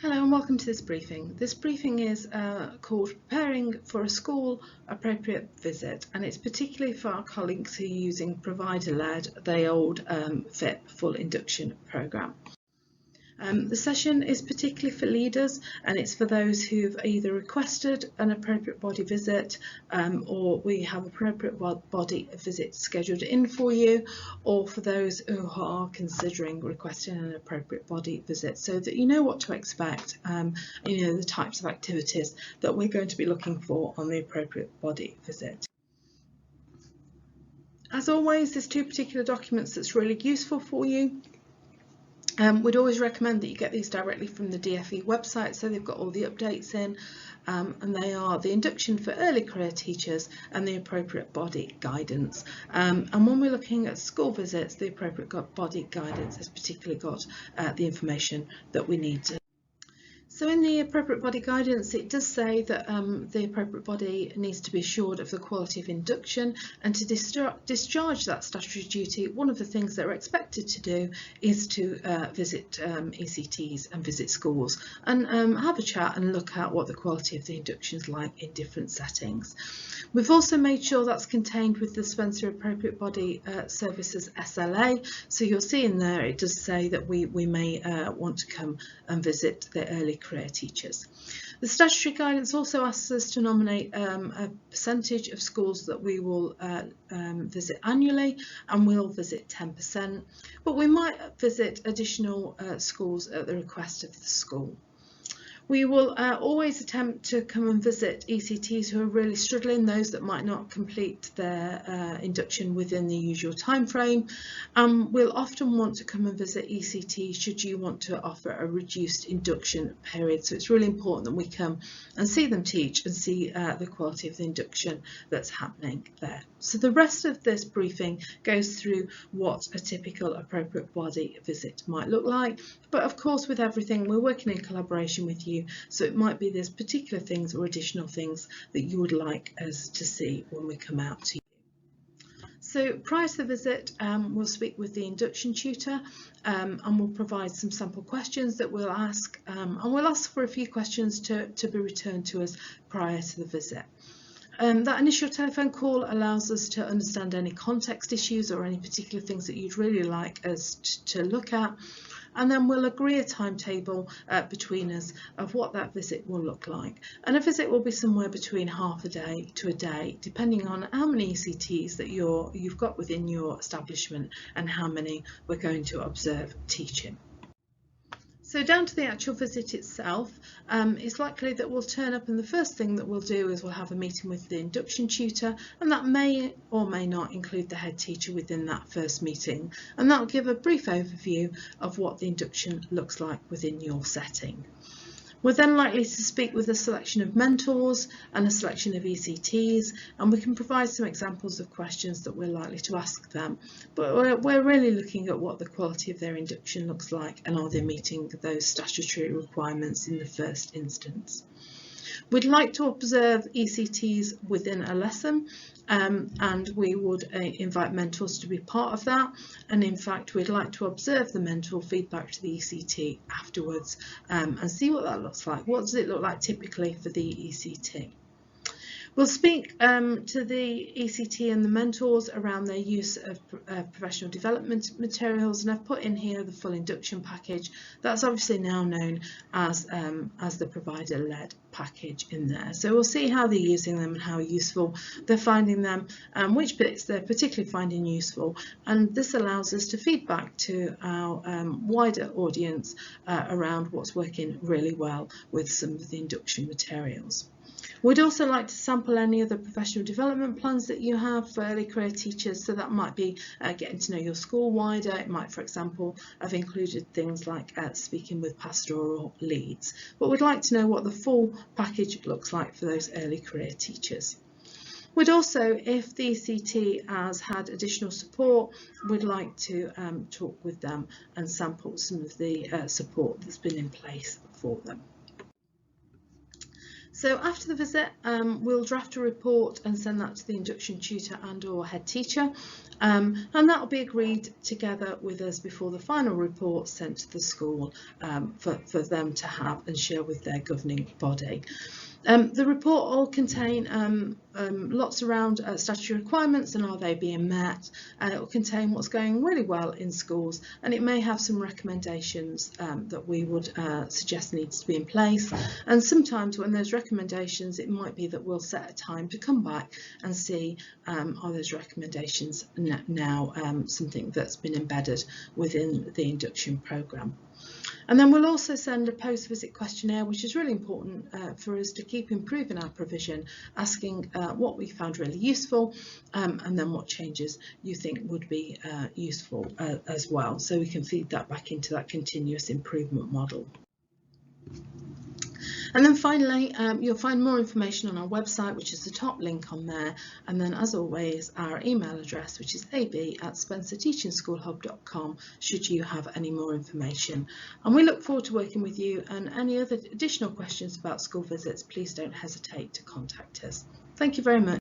Hello and welcome to this briefing. This briefing is called Preparing for a School Appropriate Visit, and it's particularly for our colleagues who are using provider-led, the old FIP full induction programme. The session is particularly for leaders, and it's for those who've either requested an appropriate body visit or we have appropriate body visit scheduled in for you, or for those who are considering requesting an appropriate body visit, so that you know what to expect, you know the types of activities that we're going to be looking for on the appropriate body visit. As always, there's two particular documents that's really useful for you. We'd always recommend that you get these directly from the DFE website, so they've got all the updates in, and they are the induction for early career teachers and the appropriate body guidance. And when we're looking at school visits, the appropriate body guidance has particularly got the information that we need to. So in the appropriate body guidance, it does say that the appropriate body needs to be assured of the quality of induction, and to discharge that statutory duty, one of the things that are expected to do is to visit ECTs and visit schools and have a chat and look at what the quality of the induction is like in different settings. We've also made sure that's contained with the Spencer Appropriate Body Services SLA, so you'll see in there it does say that we may want to come and visit the early career teachers. The statutory guidance also asks us to nominate a percentage of schools that we will visit annually, and we'll visit 10%, but we might visit additional schools at the request of the school. We will always attempt to come and visit ECTs who are really struggling, those that might not complete their induction within the usual time frame. We'll often want to come and visit ECTs should you want to offer a reduced induction period. So it's really important that we come and see them teach and see the quality of the induction that's happening there. So the rest of this briefing goes through what a typical appropriate body visit might look like. But of course, with everything, we're working in collaboration with you. So it might be there's particular things or additional things that you would like us to see when we come out to you. So prior to the visit, we'll speak with the induction tutor and we'll provide some sample questions that we'll ask, and we'll ask for a few questions to be returned to us prior to the visit. That initial telephone call allows us to understand any context issues or any particular things that you'd really like us to look at, and then we'll agree a timetable between us of what that visit will look like. And a visit will be somewhere between half a day to a day, depending on how many ECTs that you've got within your establishment and how many we're going to observe teaching. So down to the actual visit itself, it's likely that we'll turn up, and the first thing that we'll do is we'll have a meeting with the induction tutor, and that may or may not include the head teacher within that first meeting, and that will give a brief overview of what the induction looks like within your setting. We're then likely to speak with a selection of mentors and a selection of ECTs, and we can provide some examples of questions that we're likely to ask them. But we're really looking at what the quality of their induction looks like, and are they meeting those statutory requirements in the first instance. We'd like to observe ECTs within a lesson, and we would invite mentors to be part of that, and in fact we'd like to observe the mentor feedback to the ECT afterwards and see what that looks like. What does it look like typically for the ECT? We'll speak to the ECT and the mentors around their use of professional development materials, and I've put in here the full induction package. That's obviously now known as the provider-led package in there. So we'll see how they're using them and how useful they're finding them, and which bits they're particularly finding useful. And this allows us to feedback to our wider audience around what's working really well with some of the induction materials. We'd also like to sample any other professional development plans that you have for early career teachers, so that might be getting to know your school wider. It might, for example, have included things like speaking with pastoral leads, but we'd like to know what the full package looks like for those early career teachers. We'd also, if the ECT has had additional support, we'd like to talk with them and sample some of the support that's been in place for them. So after the visit, we'll draft a report and send that to the induction tutor and or head teacher, and that will be agreed together with us before the final report sent to the school for them to have and share with their governing body. The report will contain lots around statutory requirements and are they being met, and it will contain what's going really well in schools, and it may have some recommendations that we would suggest needs to be in place. And sometimes when there's recommendations, it might be that we'll set a time to come back and see are those recommendations now something that's been embedded within the induction programme. And then we'll also send a post-visit questionnaire, which is really important for us to keep improving our provision, asking what we found really useful and then what changes you think would be useful as well, so we can feed that back into that continuous improvement model. And then finally, you'll find more information on our website, which is the top link on there. And then, as always, our email address, which is ab@spencerteachingschoolhub.com, should you have any more information. And we look forward to working with you, and any other additional questions about school visits, please don't hesitate to contact us. Thank you very much.